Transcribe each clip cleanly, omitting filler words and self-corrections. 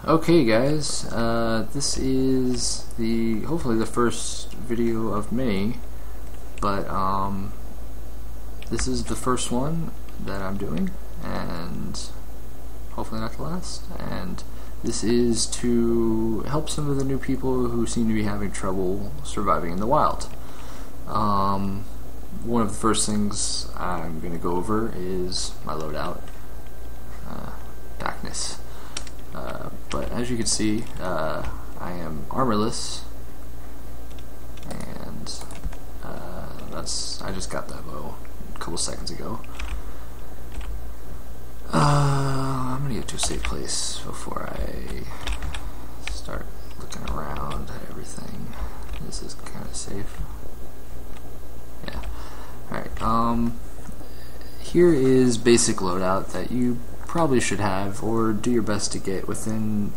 Okay guys, this is hopefully the first video of many, but this is the first one that I'm doing, and hopefully not the last, and this is to help some of the new people who seem to be having trouble surviving in the wild. One of the first things I'm going to go over is my loadout, Darkness. But as you can see, I am armorless, and I just got that bow a couple seconds ago. I'm gonna get to a safe place before I start looking around at everything. This is kind of safe. Yeah. Alright, here is basic loadout that you probably should have, or do your best to get within,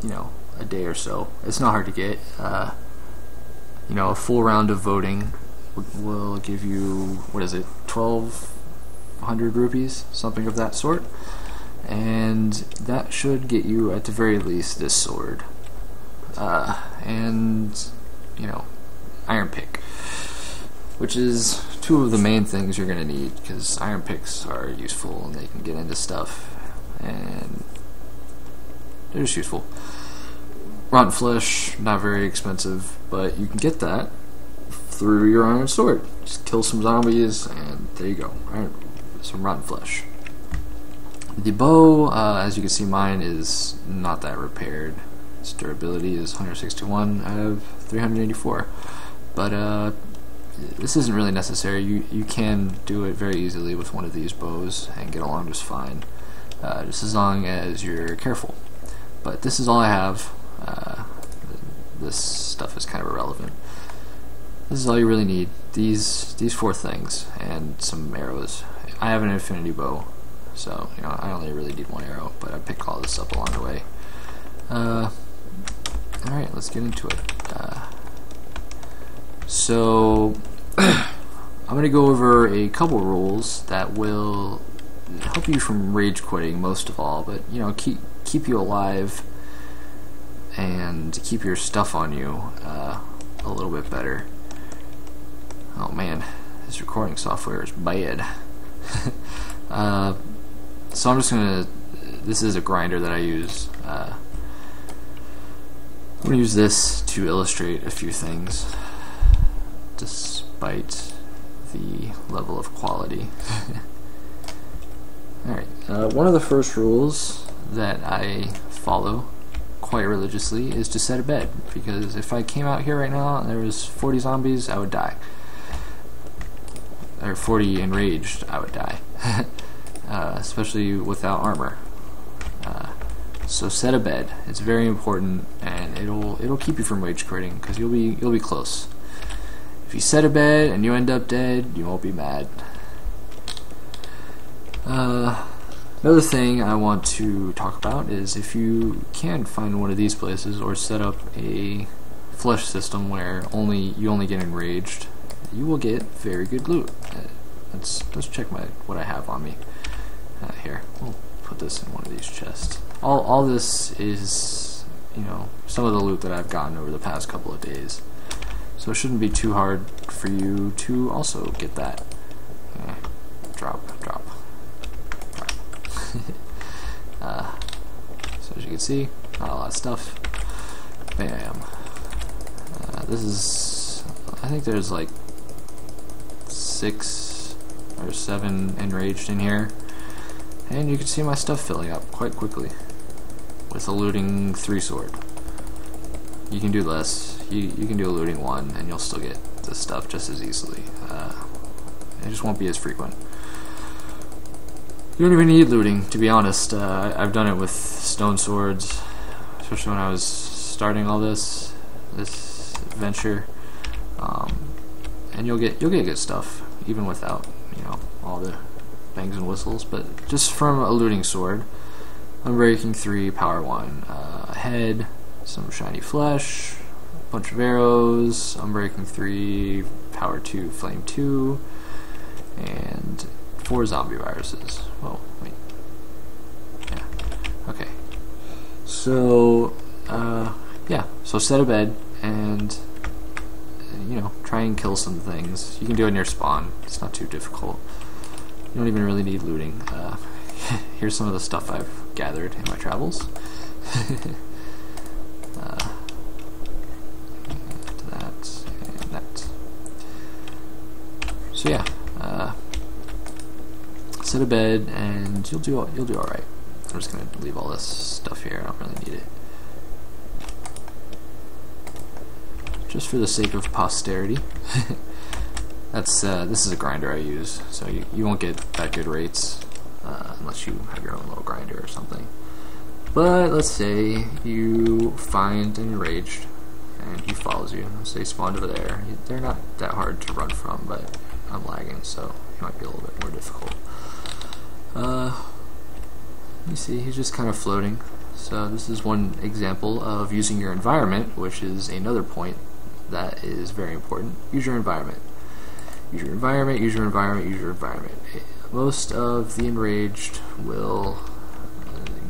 a day or so. It's not hard to get. A full round of voting will give you, 1,200 rupees, something of that sort, and that should get you at the very least this sword, and iron pick, which is two of the main things you're going to need, because iron picks are useful and they can get into stuff, and they're just useful. Rotten flesh, not very expensive, but you can get that through your iron sword. Just kill some zombies, and there you go. Some rotten flesh. The bow, as you can see, mine is not that repaired. Its durability is 161 out of 384, but this isn't really necessary. You can do it very easily with one of these bows and get along just fine. Just as long as you're careful. But this is all I have. This stuff is kind of irrelevant. This is all you really need. These four things and some arrows. I have an infinity bow, so I only really need one arrow, but I picked all this up along the way. Alright, let's get into it. So I'm going to go over a couple rules that will help you from rage quitting most of all, but keep you alive and keep your stuff on you a little bit better. Oh man, this recording software is bad. So I'm just gonna, this is a grinder that I use. I'm gonna use this to illustrate a few things despite the level of quality. Alright, one of the first rules that I follow quite religiously is to set a bed, because if I came out here right now and there was 40 zombies, I would die. Or 40 enraged, I would die. Especially without armor. So set a bed. It's very important, and it'll keep you from rage quitting, because you'll be close. If you set a bed and you end up dead, you won't be mad. Another thing I want to talk about is if you can find one of these places or set up a flesh system where you only get enraged, you will get very good loot. Let's check what I have on me. Here, we'll put this in one of these chests. All this is some of the loot that I've gotten over the past couple of days, so it shouldn't be too hard for you to also get that. Drop. So as you can see, not a lot of stuff. Bam. This is, I think there's like 6 or 7 enraged in here, and you can see my stuff filling up quite quickly with a looting 3 sword. You can do less. You can do a looting 1 and you'll still get this stuff just as easily. It just won't be as frequent. You don't even need looting, to be honest. I've done it with stone swords, especially when I was starting all this venture, and you'll get good stuff even without all the bangs and whistles. But just from a looting sword, Unbreaking 3, Power 1, a head, some shiny flesh, a bunch of arrows, Unbreaking 3, Power 2, Flame 2, and 4 zombie viruses. Whoa, wait. Yeah. Okay. So So set a bed and try and kill some things. You can do it in your spawn. It's not too difficult. You don't even really need looting. Here's some of the stuff I've gathered in my travels. That and that. So yeah, set a bed and you'll do all right. I'm just gonna leave all this stuff here. I don't really need it. Just for the sake of posterity. This is a grinder I use, so you won't get that good rates unless you have your own little grinder or something. But let's say you find an enraged and he follows you. So they spawned over there. They're not that hard to run from, but I'm lagging, so it might be a little bit more difficult. You see, he's just kind of floating. So this is one example of using your environment, which is another point that is very important. Use your environment. Use your environment, use your environment, use your environment. Most of the enraged will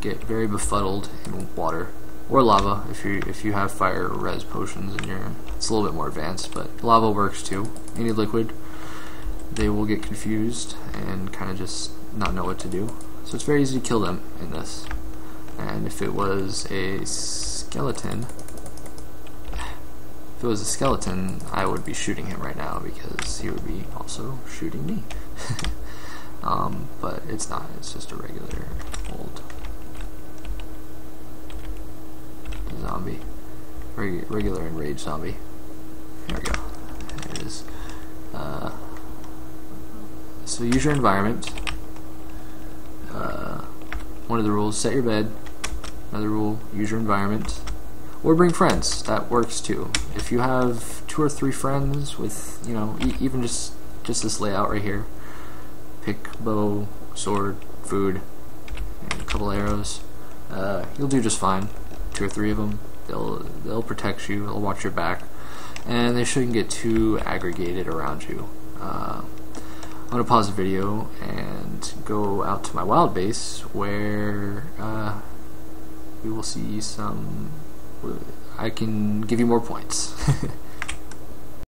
get very befuddled in water or lava if you have fire res potions in your. It's a little bit more advanced, but lava works too. Any liquid, they will get confused and kind of just not know what to do. So it's very easy to kill them in this. And if it was a skeleton, I would be shooting him right now because he would be also shooting me. But it's not. It's just a regular old zombie, regular enraged zombie. There we go. There it is. So use your environment. One of the rules: set your bed. Another rule: use your environment. Or bring friends. That works too. If you have 2 or 3 friends with, even just this layout right here, pick bow, sword, food, and a couple arrows, you'll do just fine. 2 or 3 of them. They'll protect you. They'll watch your back, and they shouldn't get too aggregated around you. I'm gonna pause the video and go out to my wild base where we will see some. I can give you more points.